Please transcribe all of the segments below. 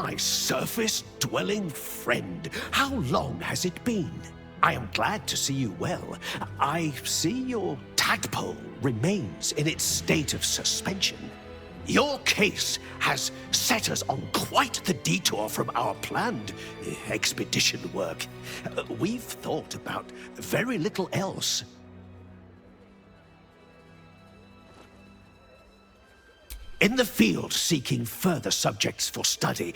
my surface-dwelling friend, how long has it been? I am glad to see you well. I see your tadpole remains in its state of suspension. Your case has set us on quite the detour from our planned expedition work. We've thought about very little else. In the field seeking further subjects for study,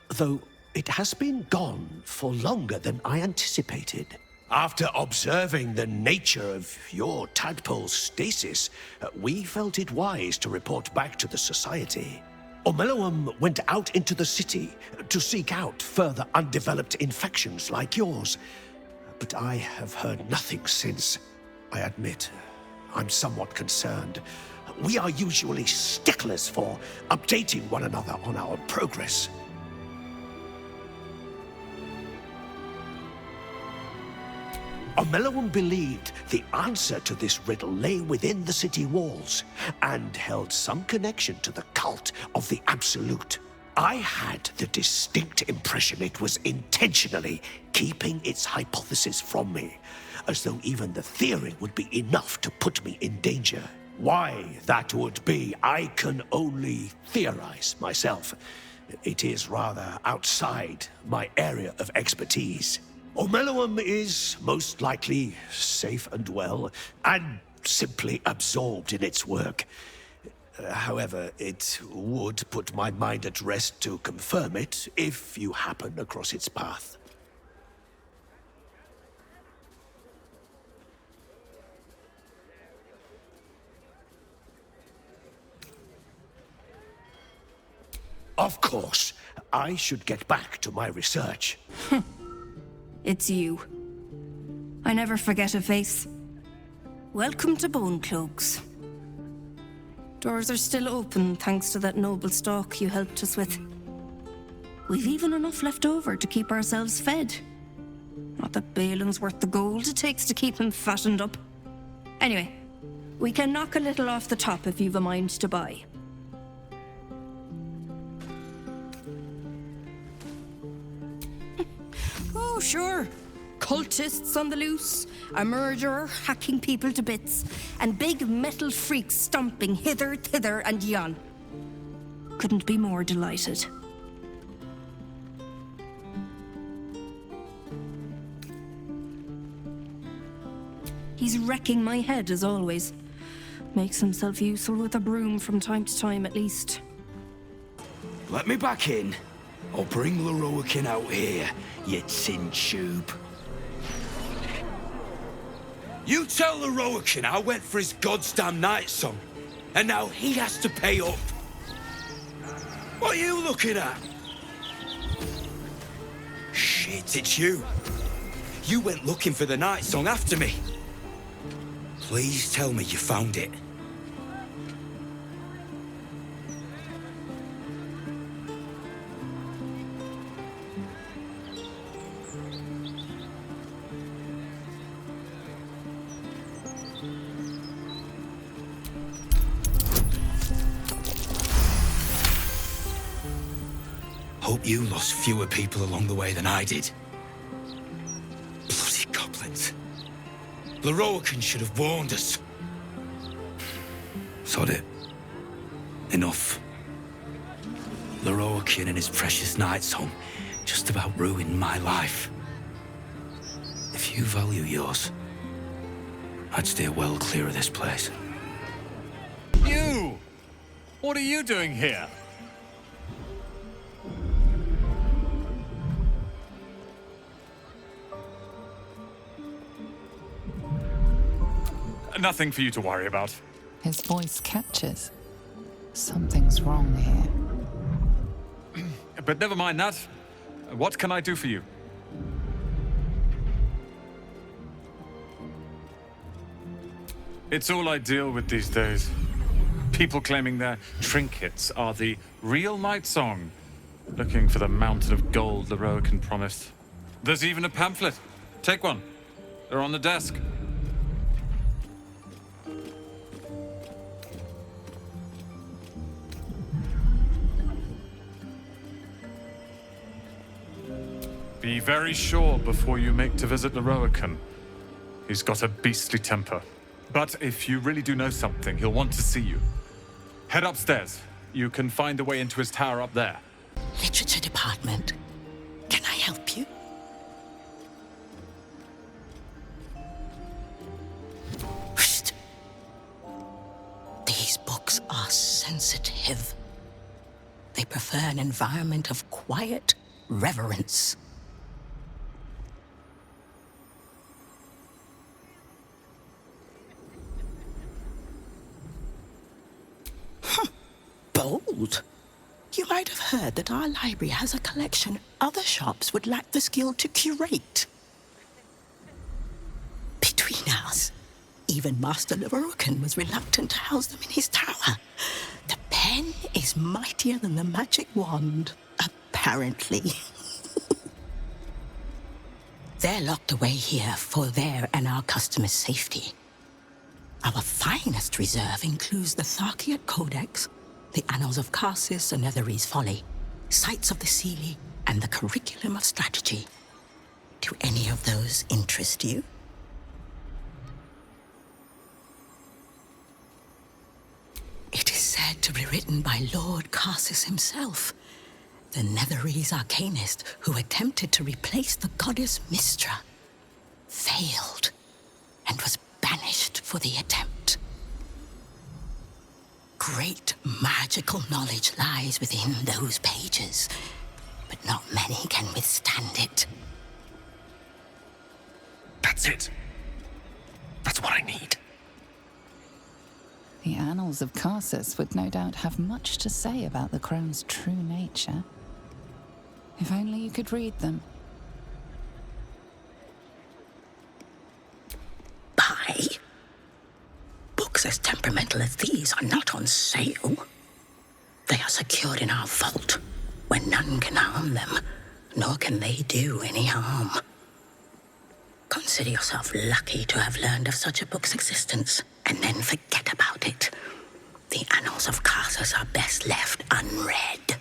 though it has been gone for longer than I anticipated. After observing the nature of your tadpole's stasis, we felt it wise to report back to the Society. Omeluum went out into the city to seek out further undeveloped infections like yours. But I have heard nothing since. I admit, I'm somewhat concerned. We are usually sticklers for updating one another on our progress. Omeluum believed the answer to this riddle lay within the city walls, and held some connection to the cult of the Absolute. I had the distinct impression it was intentionally keeping its hypothesis from me, as though even the theory would be enough to put me in danger. Why that would be, I can only theorize myself. It is rather outside my area of expertise. Omeluum is most likely safe and well, and simply absorbed in its work. However, it would put my mind at rest to confirm it if you happen across its path. Of course, I should get back to my research. It's you. I never forget a face. Welcome to Bone Cloaks. Doors are still open thanks to that noble stock you helped us with. We've even enough left over to keep ourselves fed. Not that Balin's worth the gold it takes to keep him fattened up. Anyway, we can knock a little off the top if you've a mind to buy. Oh, sure. Cultists on the loose, a murderer hacking people to bits, and big metal freaks stomping hither, thither, and yon. Couldn't be more delighted. He's wrecking my head, as always. Makes himself useful with a broom from time to time, at least. Let me back in, or bring Lorroakin out here, you tin tube. You tell Lorroakin I went for his goddamn night song, and now he has to pay up. What are you looking at? Shit, it's you. You went looking for the night song after me. Please tell me you found it. Hope you lost fewer people along the way than I did. Bloody goblins. Lorroakin should have warned us. Sod it. Enough. Lorroakin and his precious night song just about ruined my life. If you value yours, I'd steer well clear of this place. You! What are you doing here? Nothing for you to worry about. His voice catches. Something's wrong here. But never mind that. What can I do for you? It's all I deal with these days. People claiming their trinkets are the real night song, looking for the mountain of gold Lorroakin promised. There's even a pamphlet. Take one. They're on the desk. Be very sure before you make to visit Lorroakan. He's got a beastly temper. But if you really do know something, he'll want to see you. Head upstairs. You can find the way into his tower up there. Literature department. Can I help you? Psst. These books are sensitive. They prefer an environment of quiet reverence. Bold. You might have heard that our library has a collection other shops would lack the skill to curate. Between us, even Master Lorroakan was reluctant to house them in his tower. The pen is mightier than the magic wand, apparently. They're locked away here for their and our customers' safety. Our finest reserve includes the Tharkiat Codex, the Annals of Karsus and Netherese Folly, Sites of the Seelie, and the Curriculum of Strategy. Do any of those interest you? It is said to be written by Lord Karsus himself, the Netherese arcanist who attempted to replace the goddess Mystra, failed, and was banished for the attempt. Great magical knowledge lies within those pages, but not many can withstand it. That's it. That's what I need. The Annals of Karsus would no doubt have much to say about the crone's true nature. If only you could read them. Buy? Books as temperamental as these are not on sale. They are secured in our vault, where none can harm them, nor can they do any harm. Consider yourself lucky to have learned of such a book's existence, and then forget about it. The Annals of Karsus are best left unread.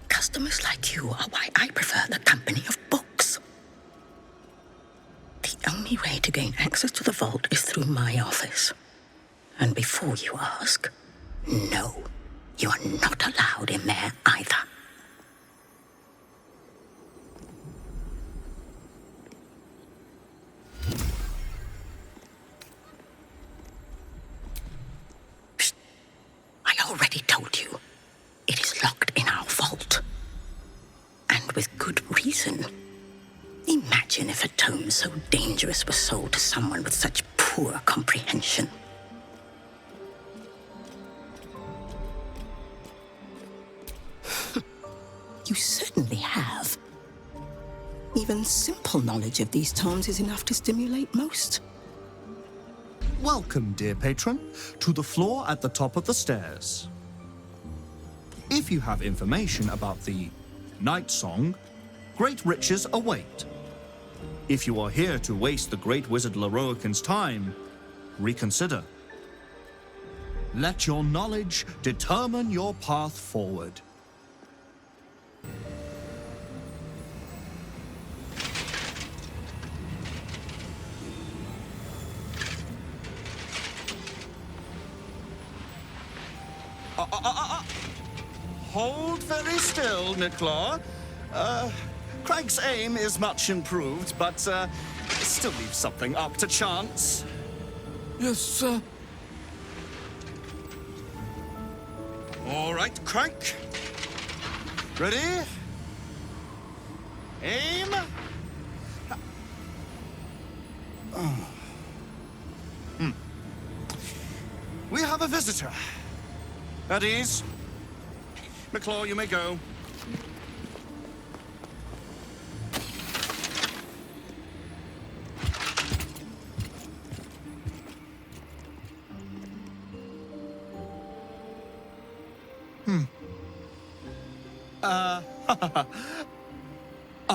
Customers like you are why I prefer the company of books. The only way to gain access to the vault is through my office. And before you ask, no, you are not allowed in there either. Psst. I already told you. It is locked in our vault. And with good reason. Imagine if a tome so dangerous was sold to someone with such poor comprehension. You certainly have. Even simple knowledge of these tomes is enough to stimulate most. Welcome, dear patron, to the floor at the top of the stairs. If you have information about the Night Song, great riches await. If you are here to waste the great wizard Lorroakan's time, reconsider. Let your knowledge determine your path forward. Hold very still, Nicola. Craig's aim is much improved, but still leaves something up to chance. Yes, sir. All right, Craig. Ready? Aim. We have a visitor. At ease. McClaw, you may go.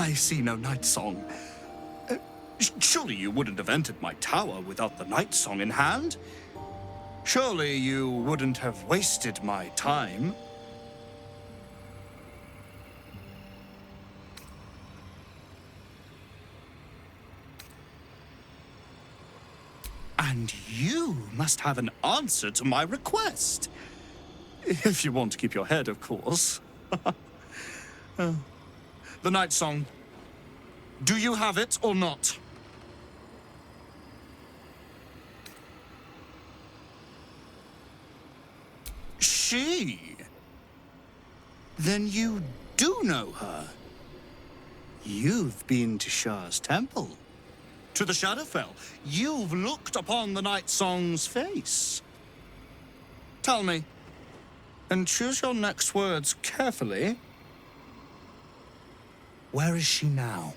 I see no night song. Surely you wouldn't have entered my tower without the night song in hand? Surely you wouldn't have wasted my time? And you must have an answer to my request. If you want to keep your head, of course. The night song. Do you have it or not? She? Then you do know her. You've been to Shah's temple. To the Shadowfell. You've looked upon the night song's face. Tell me, and choose your next words carefully. Where is she now?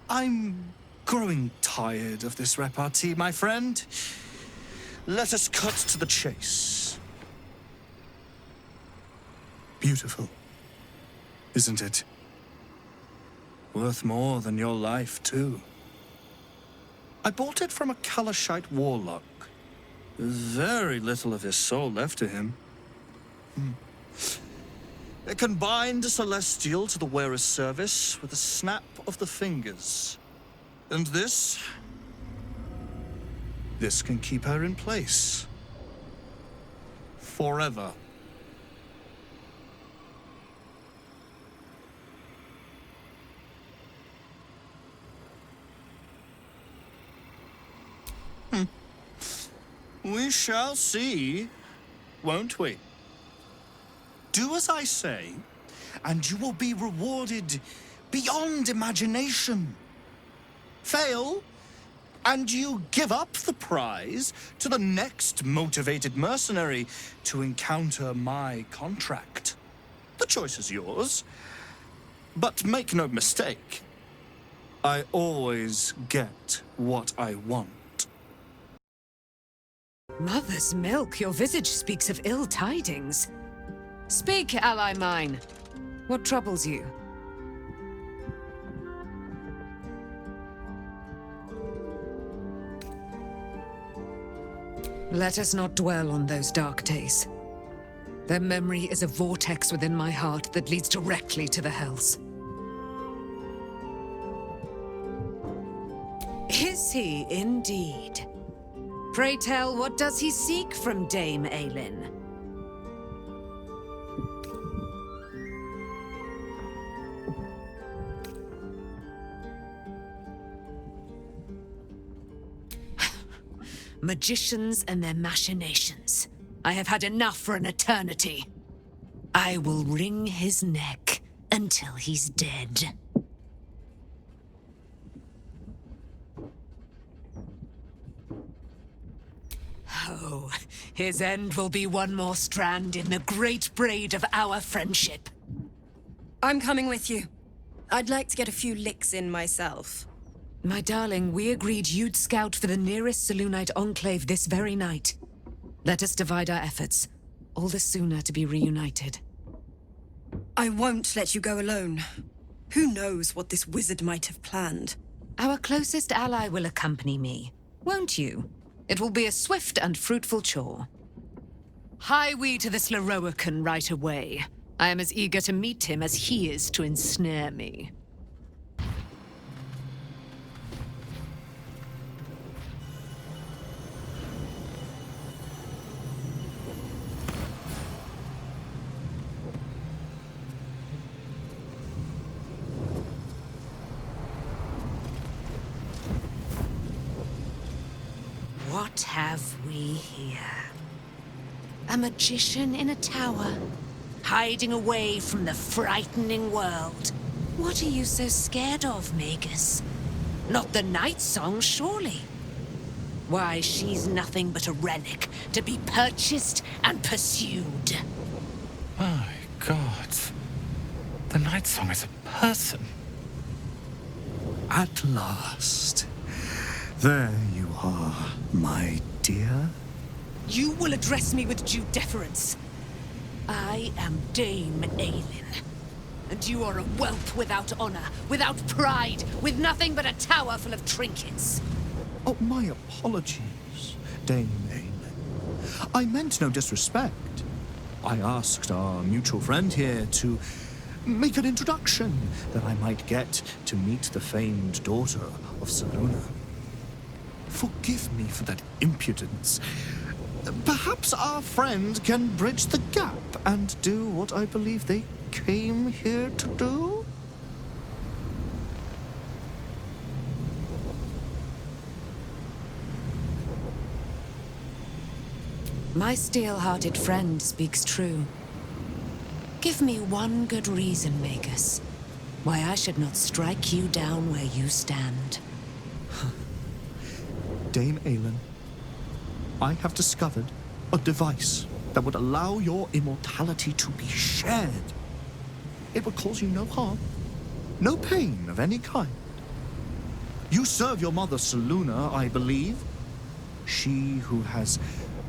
I'm growing tired of this repartee, my friend. Let us cut to the chase. Beautiful, isn't it? Worth more than your life, too. I bought it from a Karlachite warlock. There's very little of his soul left to him. It can bind a celestial to the wearer's service with a snap of the fingers. And this can keep her in place. Forever. We shall see, won't we? Do as I say, and you will be rewarded beyond imagination. Fail, and you give up the prize to the next motivated mercenary to encounter my contract. The choice is yours, but make no mistake, I always get what I want. Mother's milk, your visage speaks of ill tidings. Speak, ally mine. What troubles you? Let us not dwell on those dark days. Their memory is a vortex within my heart that leads directly to the hells. Is he indeed? Pray tell, what does he seek from Dame Aelin? Magicians and their machinations. I have had enough for an eternity. I will wring his neck until he's dead. Oh, his end will be one more strand in the great braid of our friendship. I'm coming with you. I'd like to get a few licks in myself. My darling, we agreed you'd scout for the nearest Selûnite enclave this very night. Let us divide our efforts, all the sooner to be reunited. I won't let you go alone. Who knows what this wizard might have planned? Our closest ally will accompany me, won't you? It will be a swift and fruitful chore. Hie we to the Slaroakan right away. I am as eager to meet him as he is to ensnare me. What have we here? A magician in a tower, hiding away from the frightening world. What are you so scared of, Magus? Not the night song, surely? Why, she's nothing but a relic to be purchased and pursued. My God. The night song is a person. At last. There you are, my dear. You will address me with due deference. I am Dame Aelin. And you are a whelp without honor, without pride, with nothing but a tower full of trinkets. Oh, my apologies, Dame Aelin. I meant no disrespect. I asked our mutual friend here to make an introduction, that I might get to meet the famed daughter of Selûne. Forgive me for that impudence. Perhaps our friend can bridge the gap and do what I believe they came here to do? My steel-hearted friend speaks true. Give me one good reason, Magus, why I should not strike you down where you stand. Dame Aelin, I have discovered a device that would allow your immortality to be shared. It would cause you no harm, no pain of any kind. You serve your mother Selûne, I believe. She who has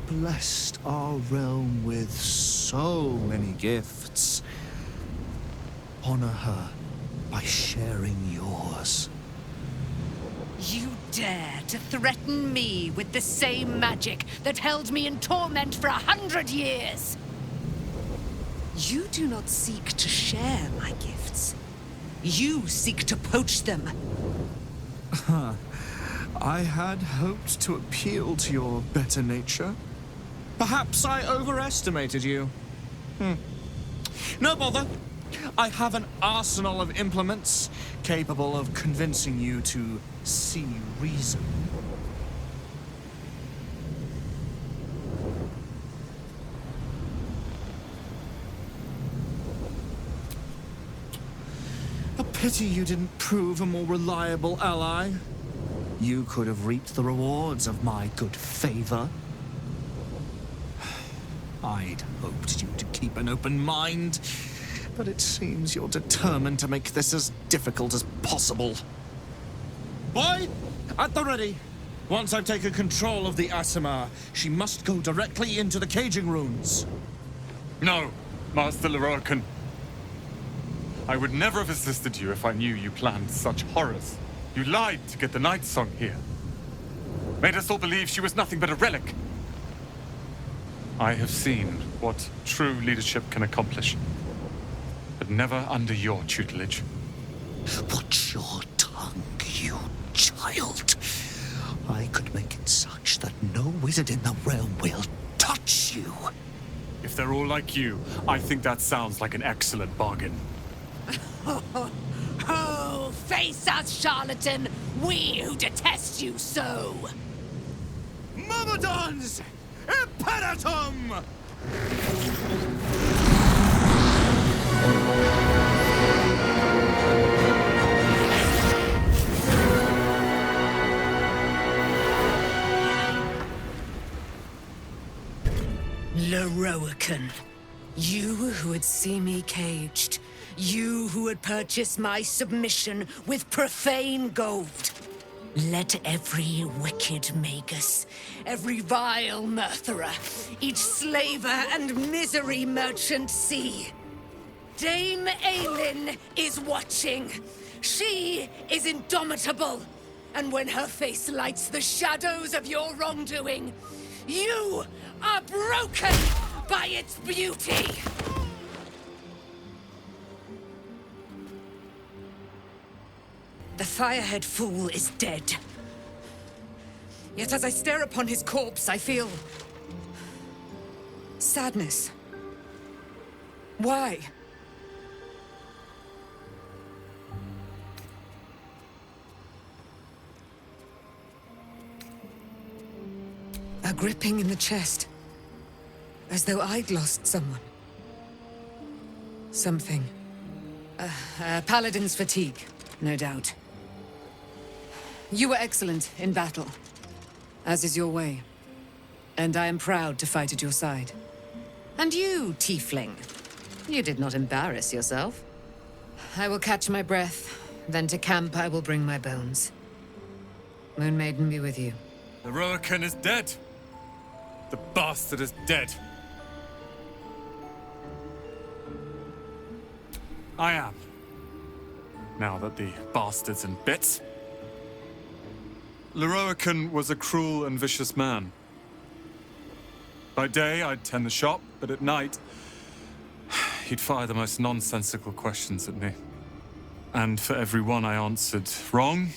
blessed our realm with so many gifts. Honor her by sharing yours. You dare to threaten me with the same magic that held me in torment for 100 years? You do not seek to share my gifts. You seek to poach them. I had hoped to appeal to your better nature. Perhaps I overestimated you. No bother. I have an arsenal of implements capable of convincing you to see reason. A pity you didn't prove a more reliable ally. You could have reaped the rewards of my good favor. I'd hoped you to keep an open mind, but it seems you're determined to make this as difficult as possible. Boy, at the ready. Once I've taken control of the Aasimar, she must go directly into the caging runes. No, Master Larian. I would never have assisted you if I knew you planned such horrors. You lied to get the Night Song here. Made us all believe she was nothing but a relic. I have seen what true leadership can accomplish, but never under your tutelage. Watch your tongue, you child. I could make it such that no wizard in the realm will touch you. If they're all like you, I think that sounds like an excellent bargain. Oh, face us, charlatan! We who detest you so! Myrmidons! Imperatum! Larian, you who would see me caged, you who would purchase my submission with profane gold. Let every wicked magus, every vile murtherer, each slaver and misery merchant see. Dame Aelin is watching. She is indomitable. And when her face lights the shadows of your wrongdoing, you are broken by its beauty. The Firehead Fool is dead. Yet as I stare upon his corpse, I feel sadness. Why? A gripping in the chest, as though I'd lost someone. Something. Paladin's fatigue, no doubt. You were excellent in battle, as is your way. And I am proud to fight at your side. And you, tiefling, you did not embarrass yourself. I will catch my breath, then to camp I will bring my bones. Moon Maiden be with you. The Roaken is dead. The bastard is dead. I am. Now that the bastard's in bits. Larian was a cruel and vicious man. By day, I'd tend the shop, but at night, he'd fire the most nonsensical questions at me. And for every one I answered wrong,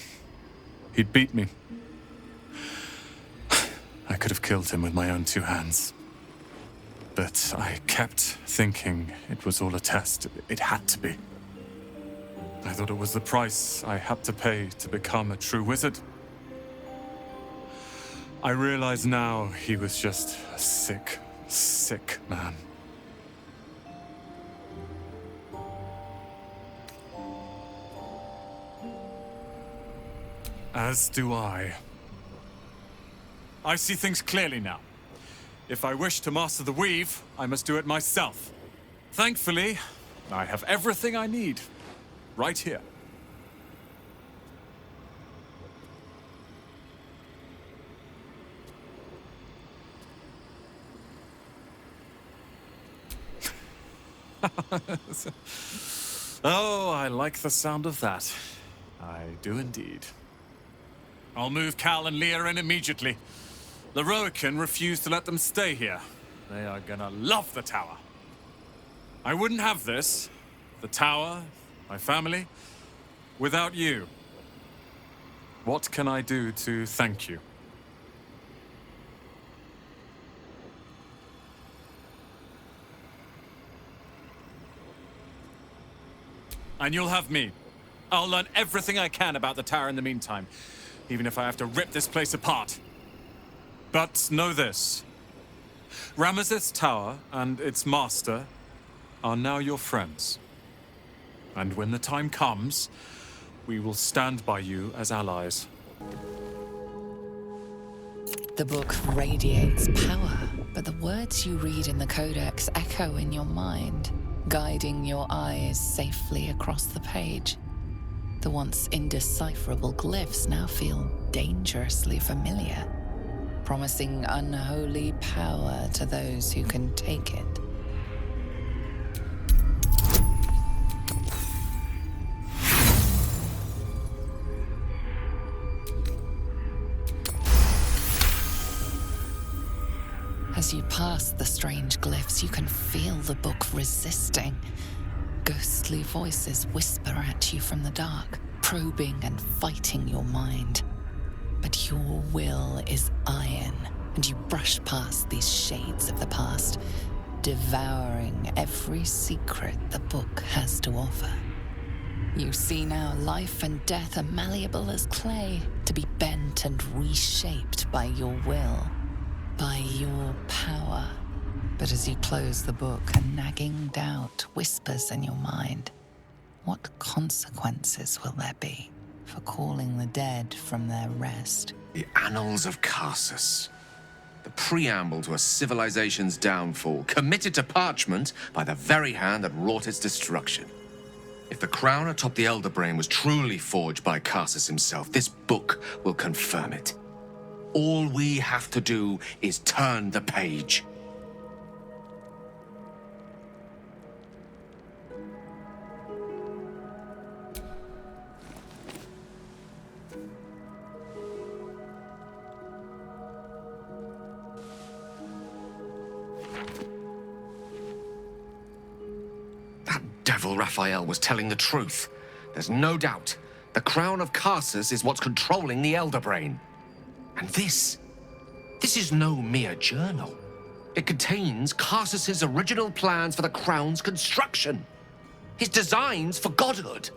he'd beat me. I could have killed him with my own 2 hands. But I kept thinking it was all a test. It had to be. I thought it was the price I had to pay to become a true wizard. I realize now he was just a sick, sick man. As do I. I see things clearly now. If I wish to master the weave, I must do it myself. Thankfully, I have everything I need, right here. Oh, I like the sound of that. I do indeed. I'll move Cal and Leah in immediately. The Roaken refused to let them stay here. They are gonna love the tower. I wouldn't have this, the tower, my family, without you. What can I do to thank you? And you'll have me. I'll learn everything I can about the tower in the meantime, even if I have to rip this place apart. But know this. Ramesses Tower and its master are now your friends. And when the time comes, we will stand by you as allies. The book radiates power, but the words you read in the codex echo in your mind, guiding your eyes safely across the page. The once indecipherable glyphs now feel dangerously familiar, promising unholy power to those who can take it. As you pass the strange glyphs, you can feel the book resisting. Ghostly voices whisper at you from the dark, probing and fighting your mind. But your will is iron, and you brush past these shades of the past, devouring every secret the book has to offer. You see now life and death are malleable as clay, to be bent and reshaped by your will, by your power. But as you close the book, a nagging doubt whispers in your mind. What consequences will there be for calling the dead from their rest? The Annals of Karsus. The preamble to a civilization's downfall, committed to parchment by the very hand that wrought its destruction. If the crown atop the Elder Brain was truly forged by Karsus himself, this book will confirm it. All we have to do is turn the page. Devil Raphael was telling the truth. There's no doubt. The crown of Karsus is what's controlling the Elder Brain. And this is no mere journal. It contains Karsus's original plans for the crown's construction. His designs for godhood.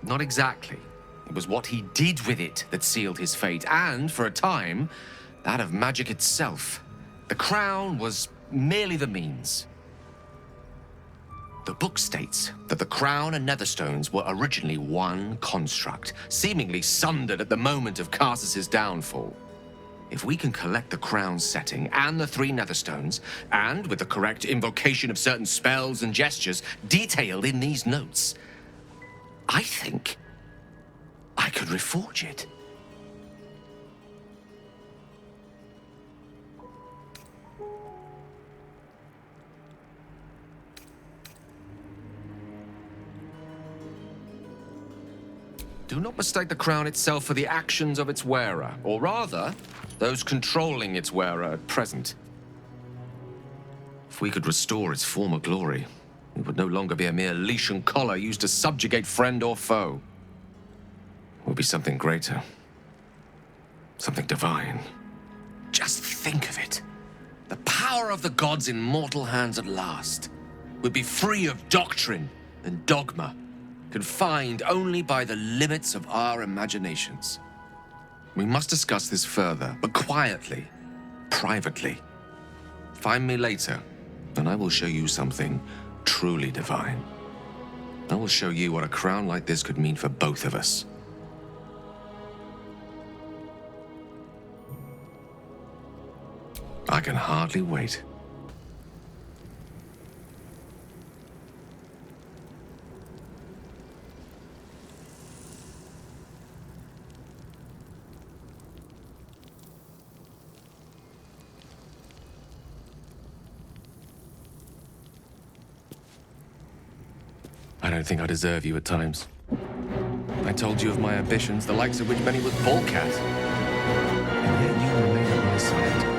Not exactly. It was what he did with it that sealed his fate, and, for a time, that of magic itself. The crown was merely the means. The book states that the crown and Netherstones were originally one construct, seemingly sundered at the moment of Karsus's downfall. If we can collect the crown setting and the 3 netherstones, and with the correct invocation of certain spells and gestures detailed in these notes, I think I could reforge it. Do not mistake the crown itself for the actions of its wearer, or rather, those controlling its wearer at present. If we could restore its former glory, it would no longer be a mere leash and collar used to subjugate friend or foe. It would be something greater. Something divine. Just think of it. The power of the gods in mortal hands at last would be free of doctrine and dogma, confined only by the limits of our imaginations. We must discuss this further, but quietly, privately. Find me later, and I will show you something truly divine. I will show you what a crown like this could mean for both of us. I can hardly wait. I don't think I deserve you at times. I told you of my ambitions, the likes of which many would balk at. And yet you remain at my side.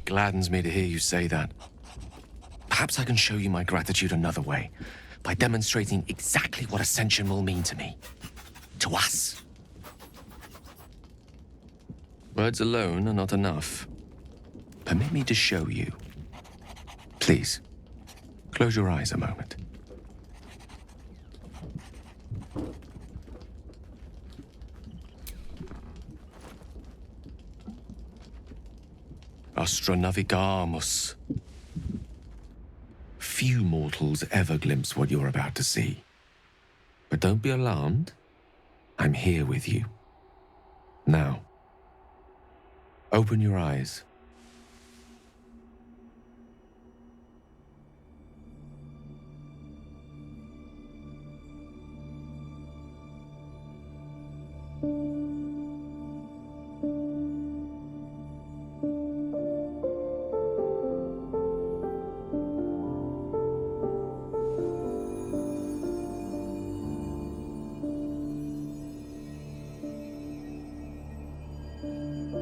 Gladdens me to hear you say that. Perhaps I can show you my gratitude another way, by demonstrating exactly what ascension will mean to me. To us. Words alone are not enough. Permit me to show you. Please, close your eyes a moment. Astra navigamus. Few mortals ever glimpse what you're about to see. But don't be alarmed. I'm here with you. Now, open your eyes.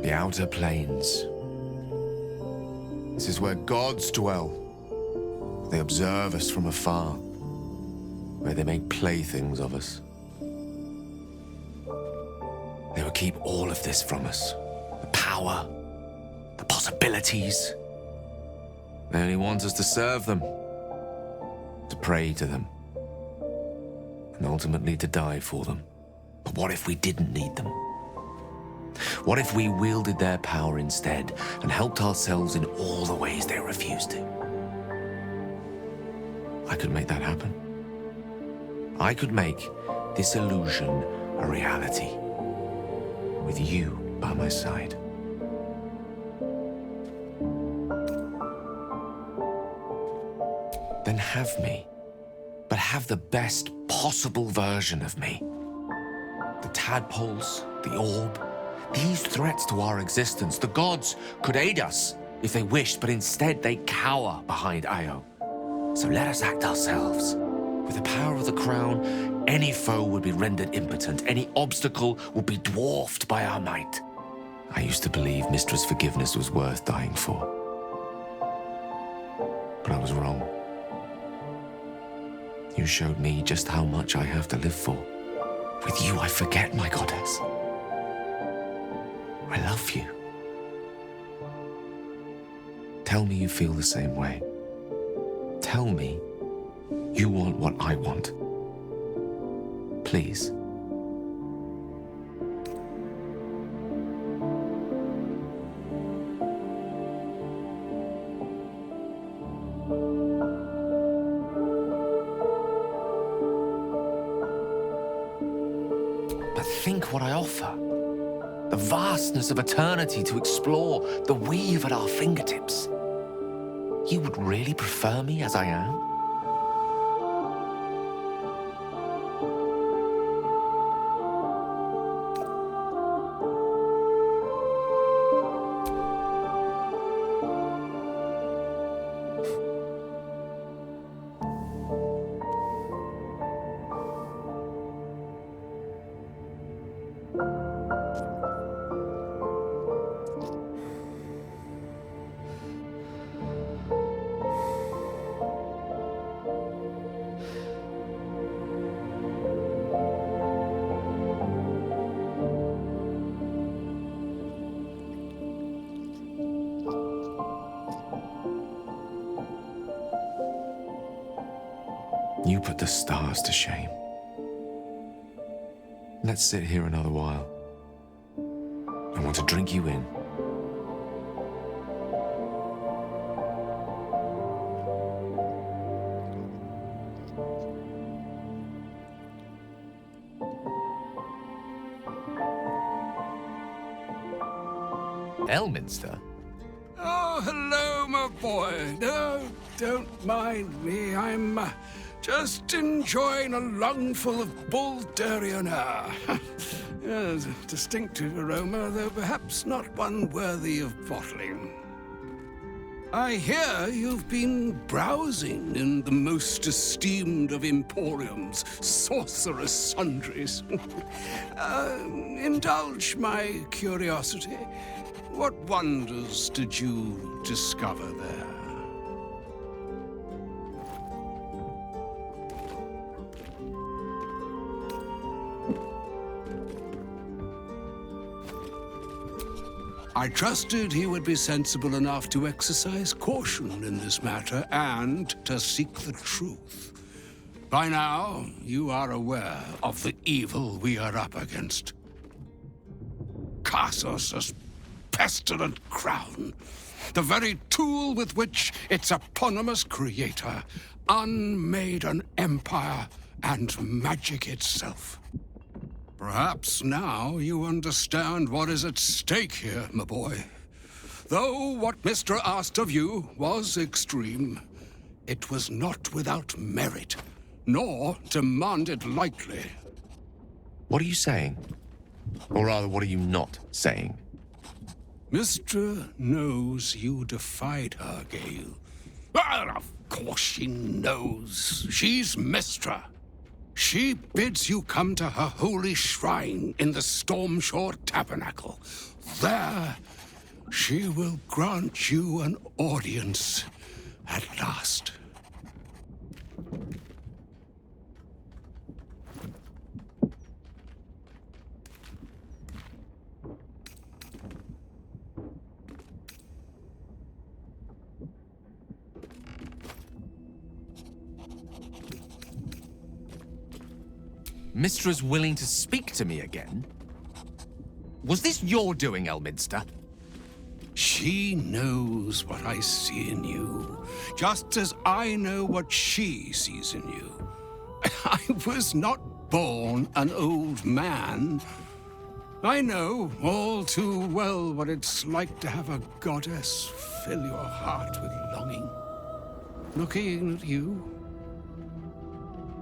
The outer planes. This is where gods dwell. They observe us from afar, where they make playthings of us. They will keep all of this from us. The power, the possibilities. They only want us to serve them, to pray to them, and ultimately to die for them. But what if we didn't need them? What if we wielded their power instead and helped ourselves in all the ways they refuse to? I could make that happen. I could make this illusion a reality, with you by my side. Then have me, but have the best possible version of me. The tadpoles, the orb, these threats to our existence. The gods could aid us if they wished, but instead they cower behind Io. So let us act ourselves. With the power of the crown, any foe would be rendered impotent. Any obstacle would be dwarfed by our might. I used to believe Mistress Forgiveness was worth dying for. But I was wrong. You showed me just how much I have to live for. With you, I forget, my goddess. I love you. Tell me you feel the same way. Tell me you want what I want. Please. But think what I offer. The vastness of eternity to explore, the weave at our fingertips. You would really prefer me as I am? You put the stars to shame. Let's sit here another while. I want to drink you in. Elminster? Oh, hello, my boy. No, don't mind me. I'm just enjoying a lungful of Baldurian air. Yes, a distinctive aroma, though perhaps not one worthy of bottling. I hear you've been browsing in the most esteemed of emporiums, sorcerous sundries. Indulge my curiosity. What wonders did you discover there? I trusted he would be sensible enough to exercise caution in this matter and to seek the truth. By now, you are aware of the evil we are up against. Karsus' pestilent crown, the very tool with which its eponymous creator unmade an empire and magic itself. Perhaps now you understand what is at stake here, my boy. Though what Mr. asked of you was extreme, it was not without merit, nor demanded lightly. What are you saying? Or rather, what are you not saying? Mistra knows you defied her, Gale. Well, of course she knows. She's Mistra. She bids you come to her holy shrine in the Stormshore Tabernacle. There, she will grant you an audience at last. Mistra's willing to speak to me again? Was this your doing, Elminster? She knows what I see in you, just as I know what she sees in you. I was not born an old man. I know all too well what it's like to have a goddess fill your heart with longing. Looking at you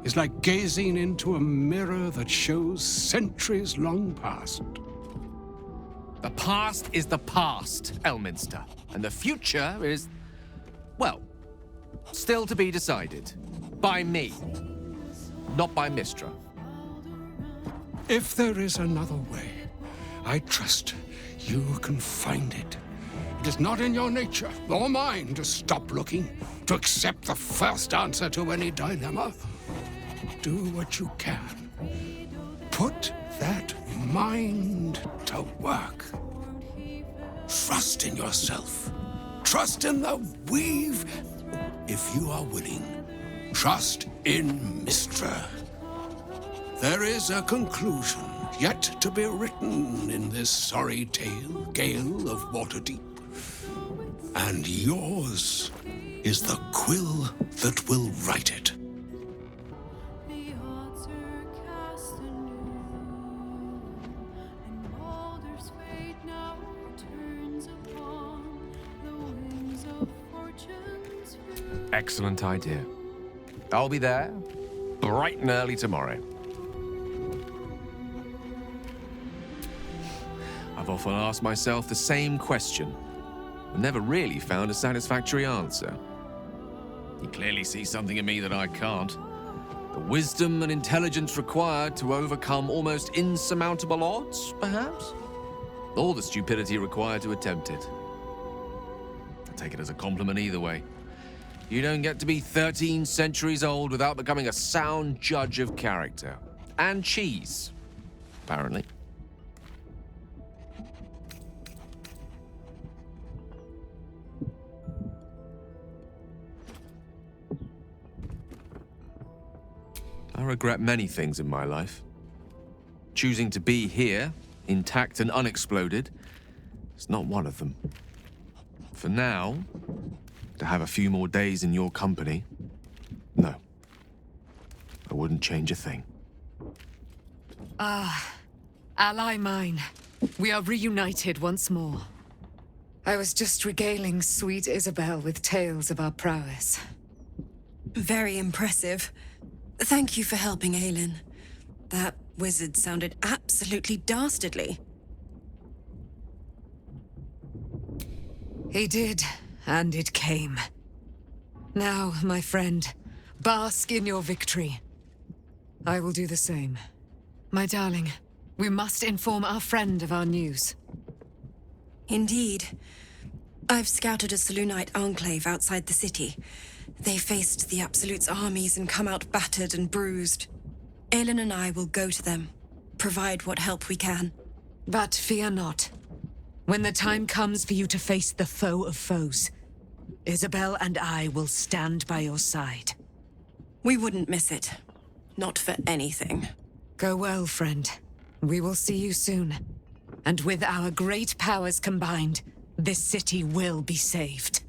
is like gazing into a mirror that shows centuries long past. The past is the past, Elminster. And the future is, well, still to be decided. By me. Not by Mistra. If there is another way, I trust you can find it. It is not in your nature or mine to stop looking, to accept the first answer to any dilemma. Do what you can. Put that mind to work. Trust in yourself. Trust in the weave. If you are willing, trust in Mistra. There is a conclusion yet to be written in this sorry tale, Gale of Waterdeep. And yours is the quill that will write it. Excellent idea. I'll be there bright and early tomorrow. I've often asked myself the same question, but never really found a satisfactory answer. You clearly see something in me that I can't. The wisdom and intelligence required to overcome almost insurmountable odds, perhaps? Or the stupidity required to attempt it. I take it as a compliment either way. You don't get to be 13 centuries old without becoming a sound judge of character. And cheese, apparently. I regret many things in my life. Choosing to be here, intact and unexploded, is not one of them. For now, to have a few more days in your company, no. I wouldn't change a thing. Ally mine, we are reunited once more. I was just regaling sweet Isabel with tales of our prowess. Very impressive. Thank you for helping Aelin. That wizard sounded absolutely dastardly. He did, and it came. Now, my friend, bask in your victory. I will do the same. My darling, we must inform our friend of our news. Indeed. I've scouted a Selûnite enclave outside the city. They faced the Absolute's armies and come out battered and bruised. Aelin and I will go to them, provide what help we can. But fear not. When the time comes for you to face the foe of foes, Isabel and I will stand by your side. We wouldn't miss it. Not for anything. Go well, friend. We will see you soon. And with our great powers combined, this city will be saved.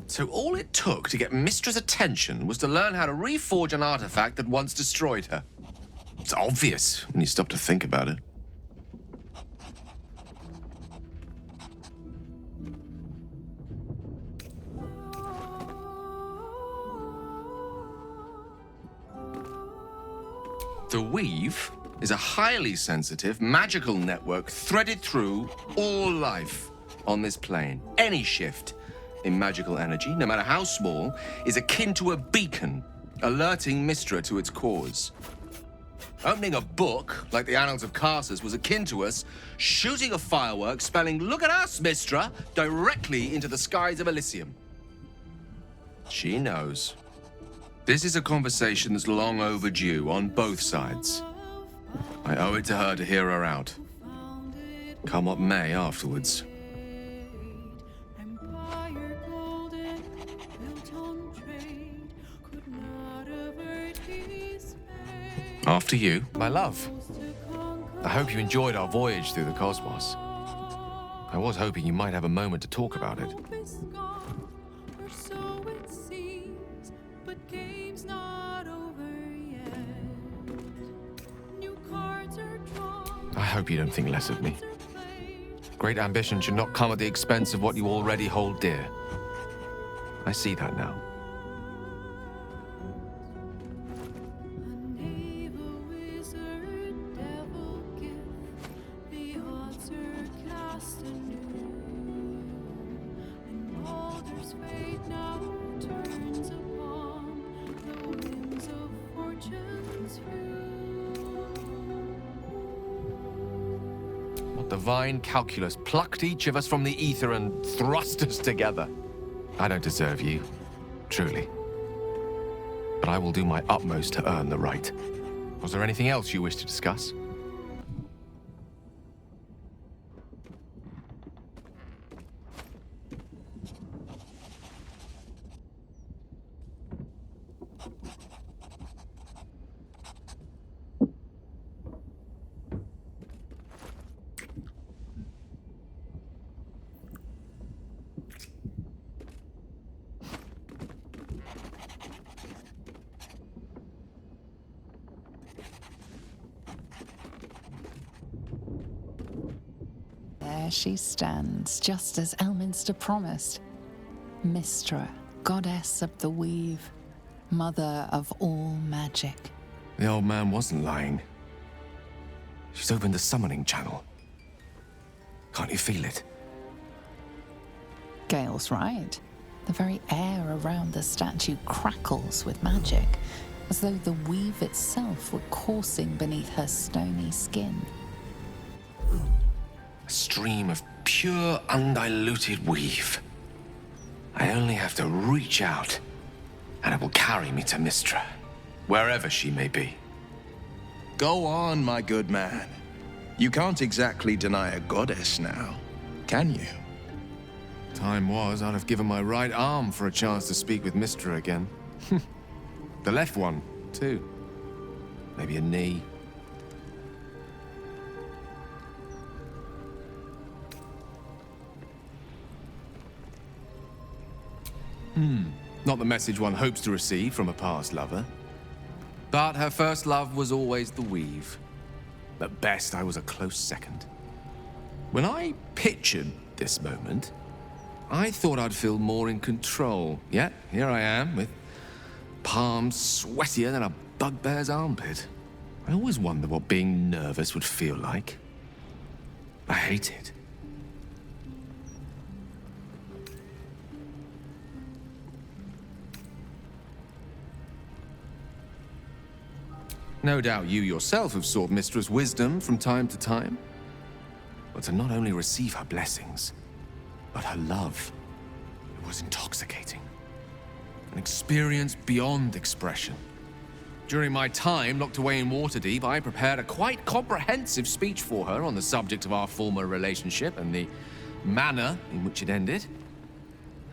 So all it took to get Mistra's attention was to learn how to reforge an artifact that once destroyed her. It's obvious when you stop to think about it. The Weave is a highly sensitive, magical network threaded through all life on this plane. Any shift in magical energy, no matter how small, is akin to a beacon, alerting Mystra to its cause. Opening a book, like the Annals of Karsus, was akin to us shooting a firework spelling, "Look at us, Mystra," directly into the skies of Elysium. She knows. This is a conversation that's long overdue on both sides. I owe it to her to hear her out. Come what may afterwards. After you, my love. I hope you enjoyed our voyage through the cosmos. I was hoping you might have a moment to talk about it. I hope you don't think less of me. Great ambition should not come at the expense of what you already hold dear. I see that now. Divine calculus plucked each of us from the ether and thrust us together. I don't deserve you, truly. But I will do my utmost to earn the right. Was there anything else you wish to discuss? There she stands, just as Elminster promised. Mystra, goddess of the weave, mother of all magic. The old man wasn't lying. She's opened the summoning channel. Can't you feel it? Gale's right. The very air around the statue crackles with magic, as though the weave itself were coursing beneath her stony skin. A stream of pure, undiluted weave. I only have to reach out, and it will carry me to Mystra, wherever she may be. Go on, my good man. You can't exactly deny a goddess now, can you? Time was, I'd have given my right arm for a chance to speak with Mystra again. The left one, too. Maybe a knee. Not the message one hopes to receive from a past lover. But her first love was always the weave. At best, I was a close second. When I pictured this moment, I thought I'd feel more in control. Yet, here I am, with palms sweatier than a bugbear's armpit. I always wonder what being nervous would feel like. I hate it. No doubt you yourself have sought Mystra's wisdom from time to time. But to not only receive her blessings, but her love, it was intoxicating. An experience beyond expression. During my time locked away in Waterdeep, I prepared a quite comprehensive speech for her on the subject of our former relationship and the manner in which it ended.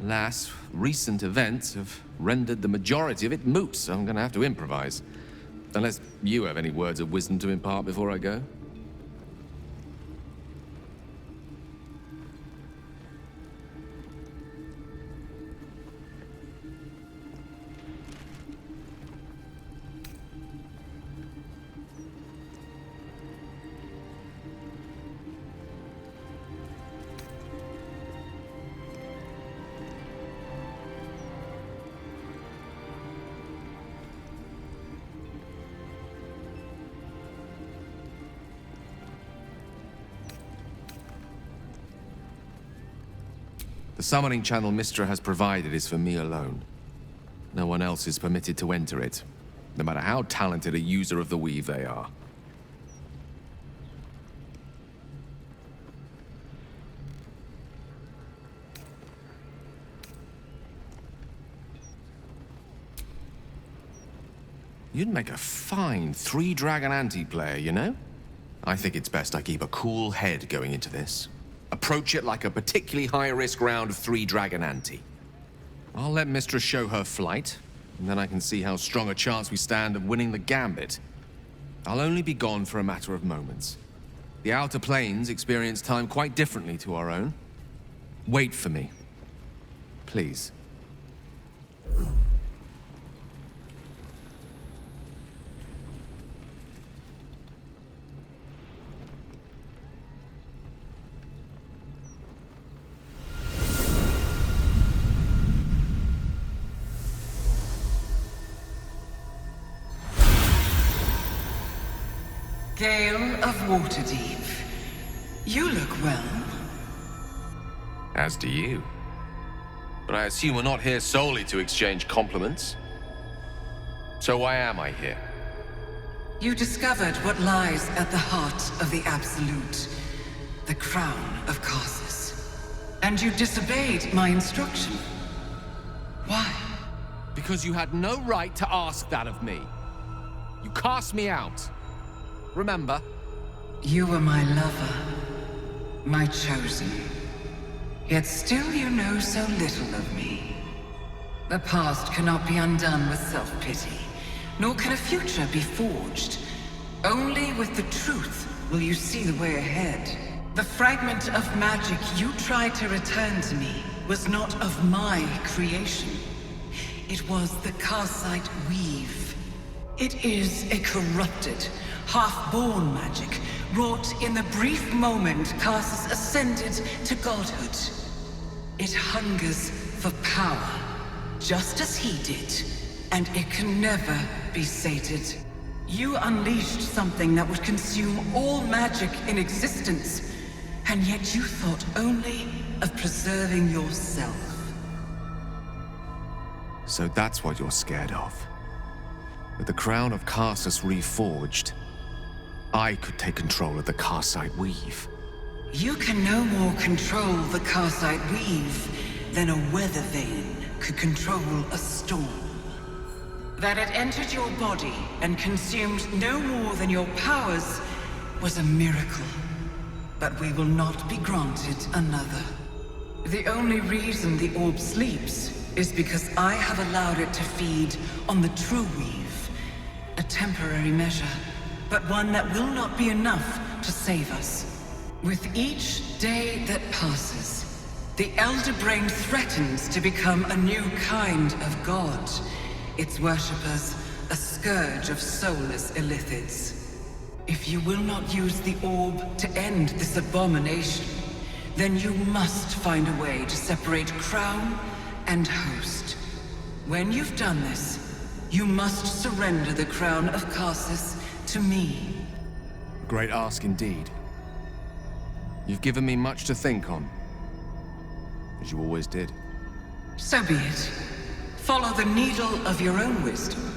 Alas, recent events have rendered the majority of it moot, so I'm going to have to improvise. Unless you have any words of wisdom to impart before I go. The summoning channel Mystra has provided is for me alone. No one else is permitted to enter it, no matter how talented a user of the weave they are. You'd make a fine three-dragon anti-player, you know? I think it's best I keep a cool head going into this. Approach it like a particularly high-risk round of three-dragon ante. I'll let Mystra show her flight, and then I can see how strong a chance we stand of winning the gambit. I'll only be gone for a matter of moments. The Outer Planes experience time quite differently to our own. Wait for me. Please. Gale of Waterdeep. You look well. As do you. But I assume we're not here solely to exchange compliments. So why am I here? You discovered what lies at the heart of the Absolute, the crown of Karsus. And you disobeyed my instruction. Why? Because you had no right to ask that of me. You cast me out. Remember? You were my lover, my chosen. Yet still you know so little of me. The past cannot be undone with self-pity, nor can a future be forged. Only with the truth will you see the way ahead. The fragment of magic you tried to return to me was not of my creation. It was the Karsite weave. It is a corrupted, half-born magic, wrought in the brief moment Karsus ascended to godhood. It hungers for power, just as he did, and it can never be sated. You unleashed something that would consume all magic in existence, and yet you thought only of preserving yourself. So that's what you're scared of. With the crown of Karsus reforged, I could take control of the Karsite Weave. You can no more control the Karsite Weave than a weather vane could control a storm. That it entered your body and consumed no more than your powers was a miracle. But we will not be granted another. The only reason the orb sleeps is because I have allowed it to feed on the true weave. A temporary measure, but one that will not be enough to save us. With each day that passes, the Elder Brain threatens to become a new kind of god. Its worshippers, a scourge of soulless illithids. If you will not use the orb to end this abomination, then you must find a way to separate crown and host. When you've done this, you must surrender the crown of Karsus to me. A great ask indeed. You've given me much to think on, as you always did. So be it. Follow the needle of your own wisdom.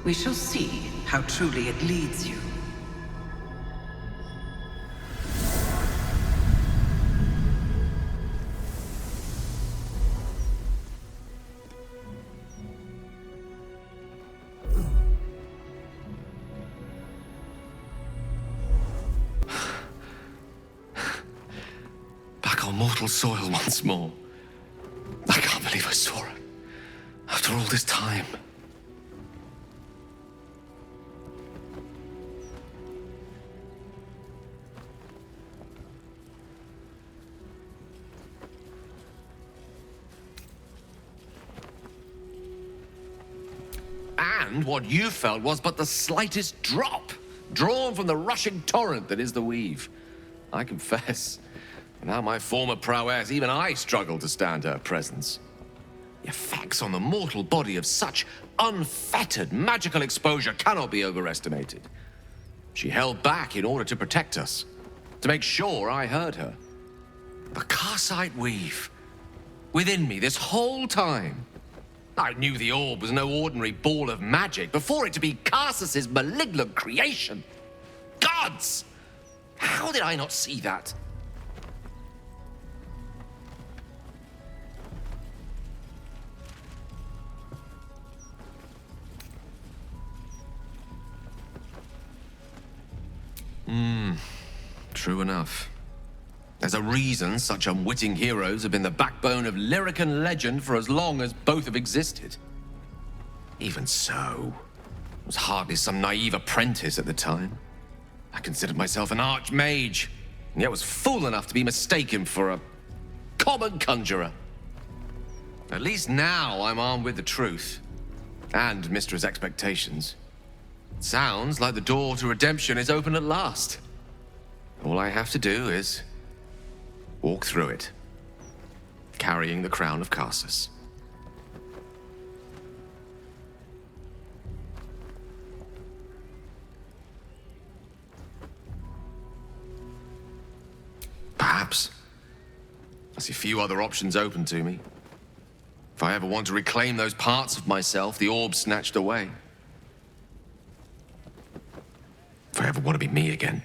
We shall see how truly it leads you. Back on mortal soil once more. I can't believe I saw it. After all this time. And what you felt was but the slightest drop, drawn from the rushing torrent that is the weave. I confess, without my former prowess, even I struggle to stand her presence. The effects on the mortal body of such unfettered magical exposure cannot be overestimated. She held back in order to protect us, to make sure I heard her. The Karsite Weave, within me this whole time. I knew the orb was no ordinary ball of magic before it to be Karsus's malignant creation. Gods! How did I not see that? True enough. There's a reason such unwitting heroes have been the backbone of lyric and legend for as long as both have existed. Even so, I was hardly some naive apprentice at the time. I considered myself an archmage, and yet was fool enough to be mistaken for a common conjurer. At least now I'm armed with the truth, and Mistra's expectations. It sounds like the door to redemption is open at last. All I have to do is walk through it, carrying the crown of Karsus. Perhaps. I see few other options open to me. If I ever want to reclaim those parts of myself the orb snatched away. If I ever want to be me again.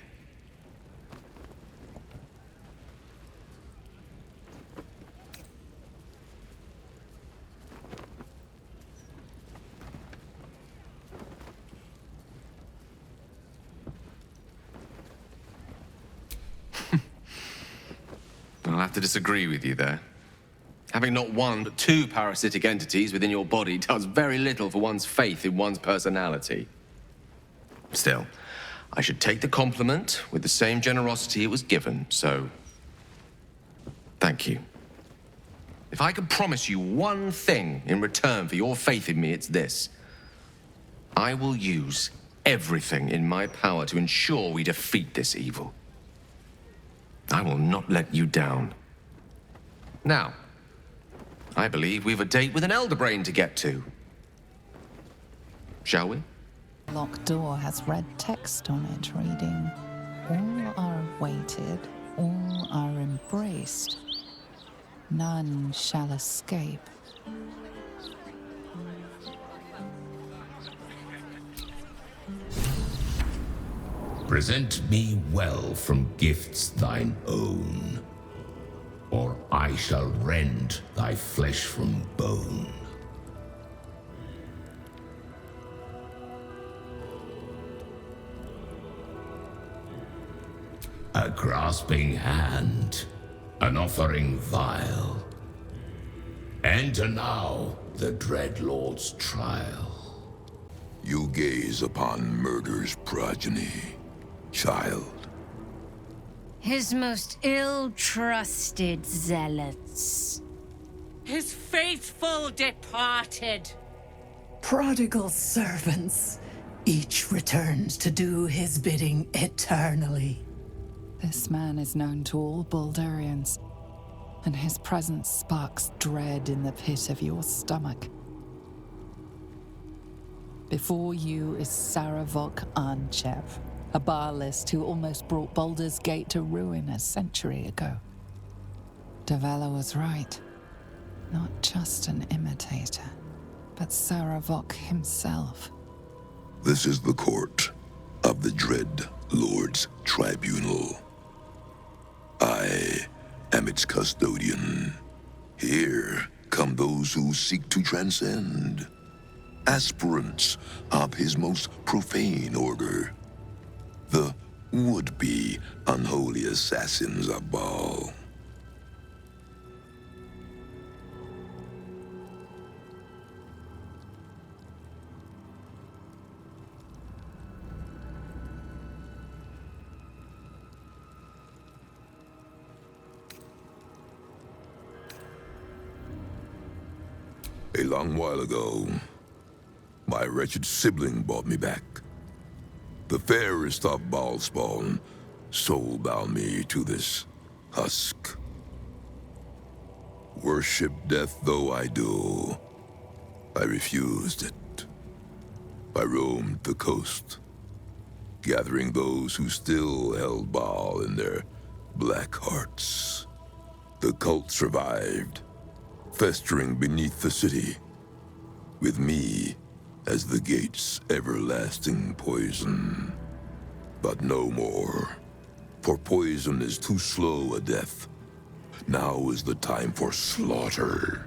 I'll have to disagree with you there. Having not one but two parasitic entities within your body does very little for one's faith in one's personality. Still, I should take the compliment with the same generosity it was given, so thank you. If I could promise you one thing in return for your faith in me, it's this. I will use everything in my power to ensure we defeat this evil. I will not let you down. Now, I believe we've a date with an Elderbrain to get to. Shall we? Locked door has red text on it reading, "All are awaited, all are embraced. None shall escape." Present me well from gifts thine own, or I shall rend thy flesh from bone. A grasping hand, an offering vile. Enter now the dread Lord's trial. You gaze upon murder's progeny, child. His most ill-trusted zealots. His faithful departed. Prodigal servants, each returned to do his bidding eternally. This man is known to all Baldurians, and his presence sparks dread in the pit of your stomach. Before you is Saravok Arnchev, a Baalist who almost brought Baldur's Gate to ruin a century ago. Davella was right. Not just an imitator, but Saravok himself. This is the court of the dread Lord's tribunal. I am its custodian. Here come those who seek to transcend, aspirants of his most profane order, the would-be unholy assassins of Baal. A long while ago, my wretched sibling brought me back. The fairest of Baal spawn soul-bound me to this husk. Worship death though I do, I refused it. I roamed the coast, gathering those who still held Baal in their black hearts. The cult survived, festering beneath the city, with me as the gate's everlasting poison. But no more, for poison is too slow a death. Now is the time for slaughter.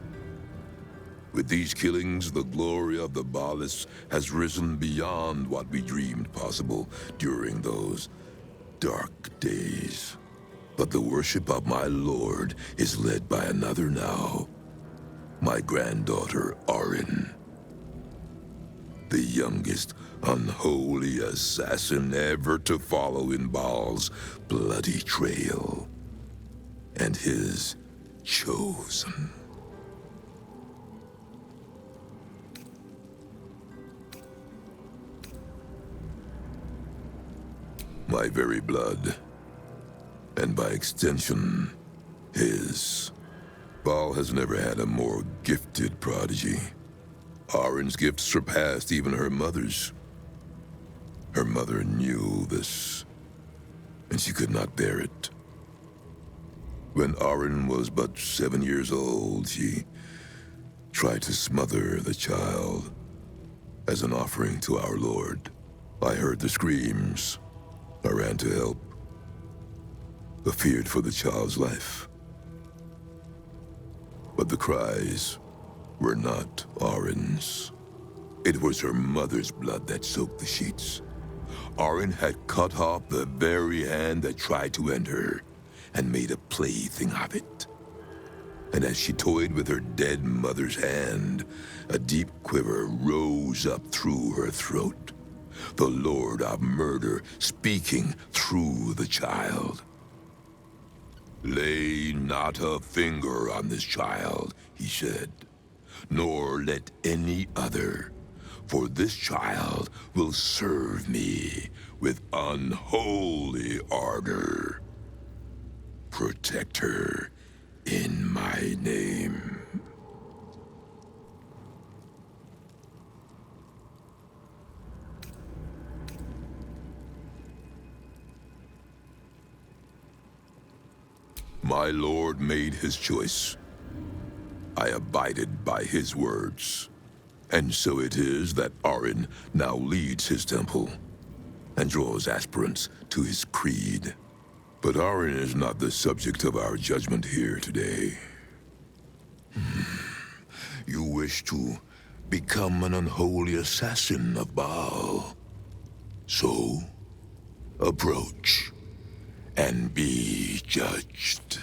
With these killings, the glory of the Baalists has risen beyond what we dreamed possible during those dark days. But the worship of my lord is led by another now. My granddaughter, Arin. The youngest unholy assassin ever to follow in Baal's bloody trail. And his chosen. My very blood, and by extension, his. Baal has never had a more gifted prodigy. Arin's gifts surpassed even her mother's. Her mother knew this, and she could not bear it. When Arin was but 7 years old, she tried to smother the child as an offering to our Lord. I heard the screams. I ran to help. I feared for the child's life. But the cries were not Arin's. It was her mother's blood that soaked the sheets. Arin had cut off the very hand that tried to end her, and made a plaything of it. And as she toyed with her dead mother's hand, a deep quiver rose up through her throat. The Lord of Murder speaking through the child. "Lay not a finger on this child," he said, "nor let any other, For this child will serve me with unholy ardor. Protect her in my name. My lord made his choice. I abided by his words. And so it is that Arin now leads his temple and draws aspirants to his creed. But Arin is not the subject of our judgment here today. You wish to become an unholy assassin of Baal. So, approach and be judged.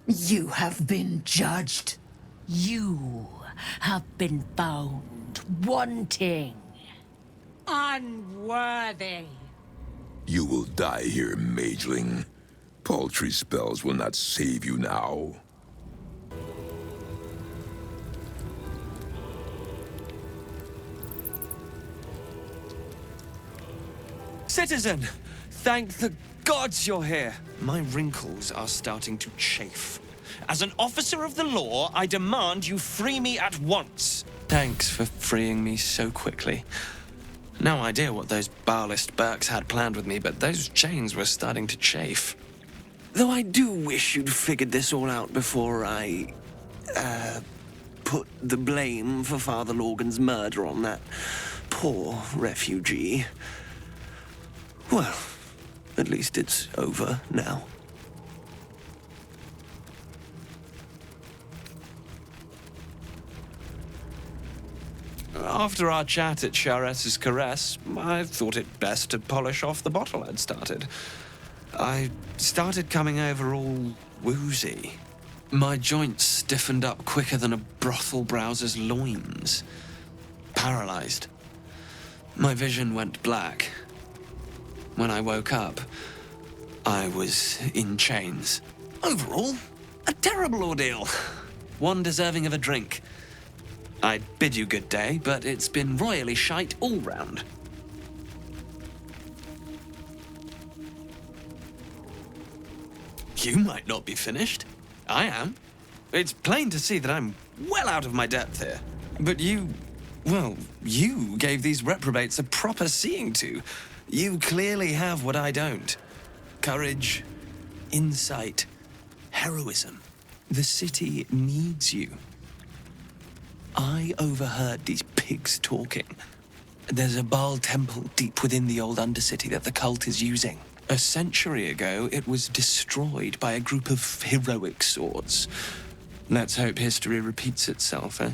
You have been judged. You have been found wanting. Unworthy. You will die here, mageling. Paltry spells will not save you now. Citizen, thank the gods you're here. My wrinkles are starting to chafe. As an officer of the law, I demand you free me at once. Thanks for freeing me so quickly. No idea what those Baalist Burks had planned with me, but those chains were starting to chafe. Though I do wish you'd figured this all out before I, put the blame for Father Lorgan's murder on that poor refugee. Well, at least it's over now. After our chat at Sharess's Caress, I thought it best to polish off the bottle I'd started. I started coming over all woozy. My joints stiffened up quicker than a brothel browser's loins. Paralyzed. My vision went black. When I woke up, I was in chains. Overall, a terrible ordeal. One deserving of a drink. I'd bid you good day, but it's been royally shite all round. You might not be finished. I am. It's plain to see that I'm well out of my depth here. But you gave these reprobates a proper seeing to. You clearly have what I don't. Courage, insight, heroism. The city needs you. I overheard these pigs talking. There's a Baal temple deep within the old Undercity that the cult is using. A century ago, it was destroyed by a group of heroic sorts. Let's hope history repeats itself, eh?